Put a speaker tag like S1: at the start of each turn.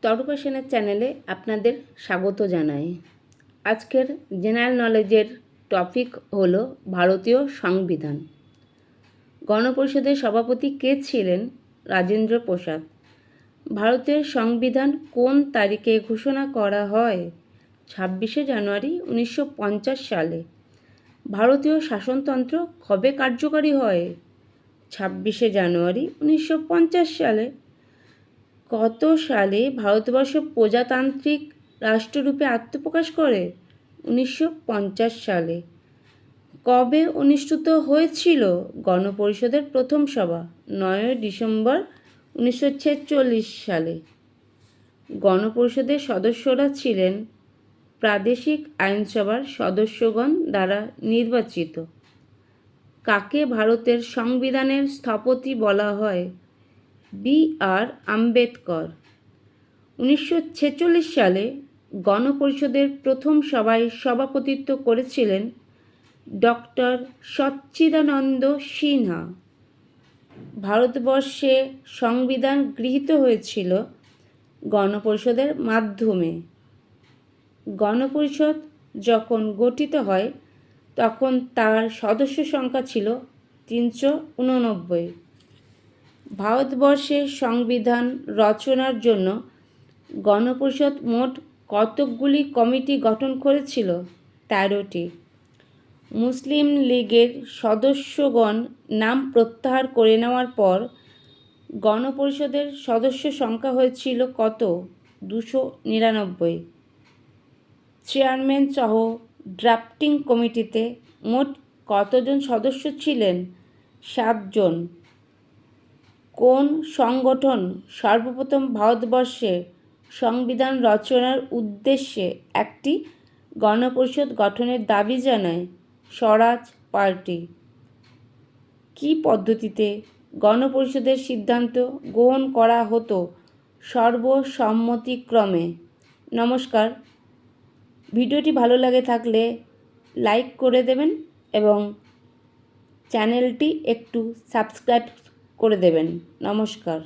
S1: তরুপা সেনের চ্যানেলে আপনাদের স্বাগত জানাই। আজকের জেনারেল নলেজের টপিক হলো ভারতীয় সংবিধান। গণপরিষদের সভাপতি কে ছিলেন? রাজেন্দ্র প্রসাদ। ভারতের সংবিধান কোন তারিখে ঘোষণা করা হয়? 26শে জানুয়ারি 1950 সালে। ভারতীয় শাসনতন্ত্র কবে কার্যকরী হয়? 26শে জানুয়ারি 1950 সালে। কত সালে ভারতবর্ষ প্রজাতান্ত্রিক রাষ্ট্ররূপে আত্মপ্রকাশ করে? 1950 সালে। কবে অনুষ্ঠিত হয়েছিল গণপরিষদের প্রথম সভা? 9 ডিসেম্বর 1946 সালে। গণপরিষদের সদস্যরা ছিলেন প্রাদেশিক আইনসভার সদস্যগণ দ্বারা নির্বাচিত। কাকে ভারতের সংবিধানের স্থপতি বলা হয়? বি.আর. আম্বেদকর। 1946 সালে গণপরিষদের প্রথম সভায় সভাপতিত্ব করেছিলেন ডক্টর সচ্চিদানন্দ সিনহা। ভারতবর্ষে সংবিধান গৃহীত হয়েছিল গণপরিষদের মাধ্যমে। গণপরিষদ যখন গঠিত হয় তখন তার সদস্য সংখ্যা ছিল 389। ভারতবর্ষের সংবিধান রচনার জন্য গণপরিষদ মোট কতকগুলি কমিটি গঠন করেছিল? 13টি। মুসলিম লীগের সদস্যগণ নাম প্রত্যাহার করে নেওয়ার পর গণপরিষদের সদস্য সংখ্যা হয়েছিল কত? 299। চেয়ারম্যান সহ ড্রাফটিং কমিটিতে মোট কতজন সদস্য ছিলেন? 7 জন। কোন সংগঠন সর্বপ্রথম ভারতবর্ষে সংবিধান রচনার উদ্দেশ্যে একটি গণপরিষদ গঠনের দাবি জানায়? স্বরাজ পার্টি। কী পদ্ধতিতে গণপরিষদের সিদ্ধান্ত গ্রহণ করা হতো? সর্বসম্মতিক্রমে। নমস্কার। ভিডিওটি ভালো লাগে থাকলে লাইক করে দেবেন এবং চ্যানেলটি একটু সাবস্ক্রাইব করে দেবেন। নমস্কার।